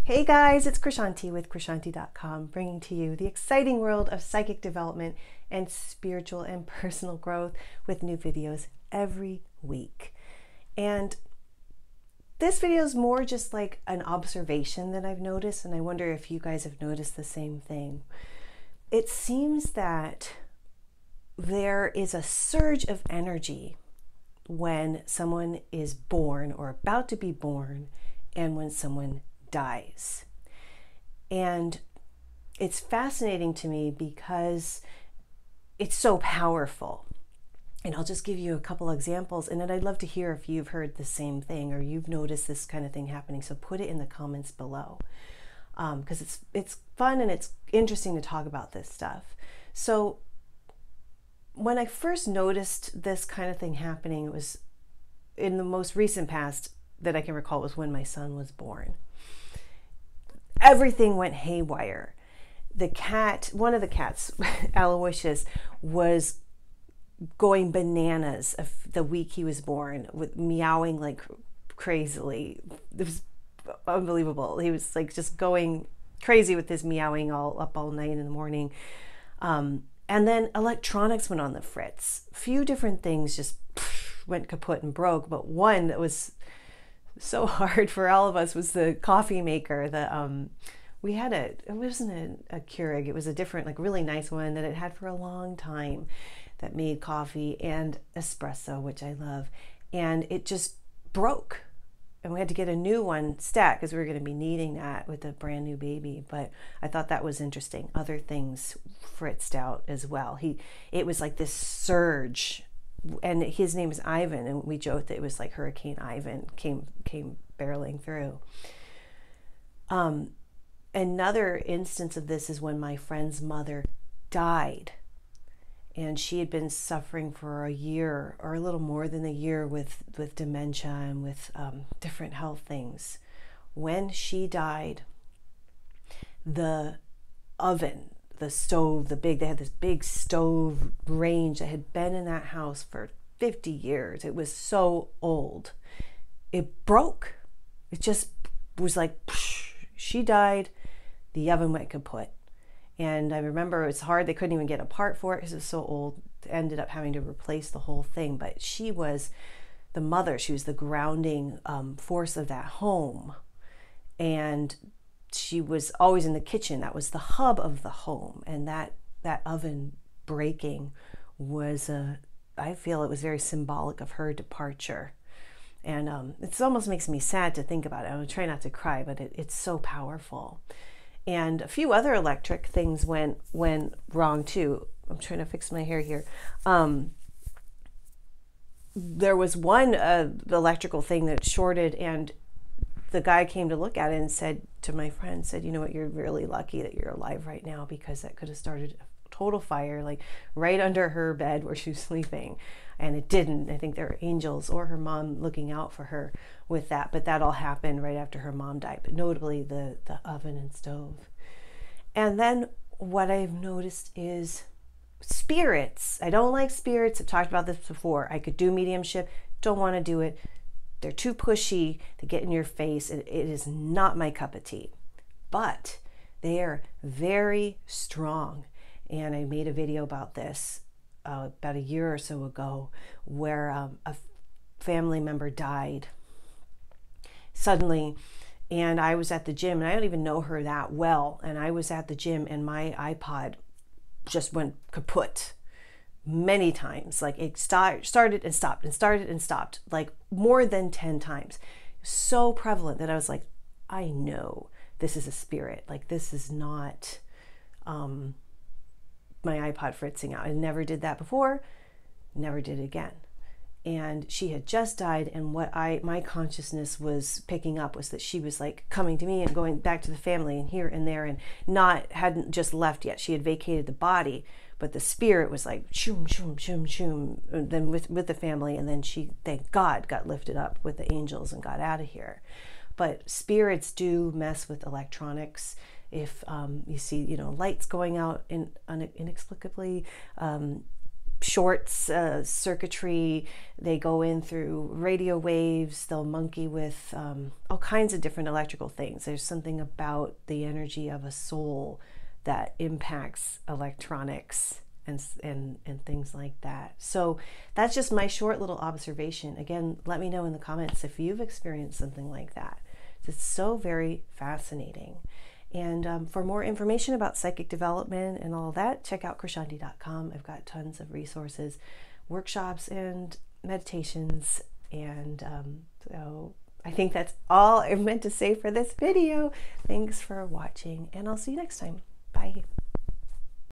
Hey guys, it's Krishanti with Krishanti.com, bringing to you the exciting world of psychic development and spiritual and personal growth with new videos every week. And this video is more just like an observation that I've noticed, and I wonder if you guys have noticed the same thing. It seems that there is a surge of energy when someone is born or about to be born and when someone dies. And it's fascinating to me because it's so powerful. And I'll just give you a couple examples, and then I'd love to hear if you've heard the same thing or you've noticed this kind of thing happening. So put it in the comments below, because it's fun and it's interesting to talk about this stuff. So when I first noticed this kind of thing happening, it was in the most recent past that I can recall was when my son was born. Everything went haywire. The cat, one of the cats, Aloysius, was going bananas the week he was born, with meowing like crazily. It was unbelievable. He was like just going crazy with his meowing all night in the morning. And then electronics went on the fritz. A few different things just went kaput and broke, but one that was so hard for all of us was the coffee maker. We had it wasn't a Keurig, it was a different, like really nice one that it had for a long time that made coffee and espresso, which I love, and it just broke, and we had to get a new one stat because we were going to be needing that with a brand new baby. But I thought that was interesting. Other things fritzed out as well. It was like this surge. And his name is Ivan, and we joked that it was like Hurricane Ivan came barreling through. Another instance of this is when my friend's mother died, and she had been suffering for a year or a little more than a year with dementia and with different health things. When she died, the oven, the stove, they had this big stove range that had been in that house for 50 years. It was so old. It broke. It just was like, she died, the oven went kaput. And I remember it's hard. They couldn't even get a part for it because it was so old. Ended up having to replace the whole thing. But she was the mother. She was the grounding force of that home. And she was always in the kitchen. That was the hub of the home. And that oven breaking was I feel it was very symbolic of her departure. And it almost makes me sad to think about it. I'm going to try not to cry, but it's so powerful. And a few other electric things went wrong too. I'm trying to fix my hair here. There was one electrical thing that shorted, and the guy came to look at it and said to my friend, you know what, you're really lucky that you're alive right now, because that could have started a total fire, like right under her bed where she was sleeping. And it didn't. I think there were angels or her mom looking out for her with that, but that all happened right after her mom died, but notably the oven and stove. And then what I've noticed is spirits. I don't like spirits. I've talked about this before. I could do mediumship, don't want to do it. They're too pushy, they get in your face. It is not my cup of tea, but they are very strong. And I made a video about this about a year or so ago, where a family member died suddenly, and I was at the gym, and I don't even know her that well, and I was at the gym, and my iPod just went kaput many times. Like it started and stopped and started and stopped, like more than 10 times. So prevalent that I was like, I know this is a spirit. Like, this is not my iPod fritzing out. I never did that before, never did it again. And she had just died, and what my consciousness was picking up was that she was like coming to me and going back to the family and here and there, and hadn't just left yet. She had vacated the body, but the spirit was like shoom shoom shoom shoom, and then with the family, and then she, thank God, got lifted up with the angels and got out of here. But spirits do mess with electronics. If you see, lights going out inexplicably, shorts, circuitry. They go in through radio waves. They'll monkey with all kinds of different electrical things. There's something about the energy of a soul that impacts electronics and things like that. So that's just my short little observation. Again, let me know in the comments if you've experienced something like that. It's so very fascinating. And for more information about psychic development and all that, check out krishanti.com. I've got tons of resources, workshops, and meditations. And so I think that's all I meant to say for this video. Thanks for watching, and I'll see you next time. Bye.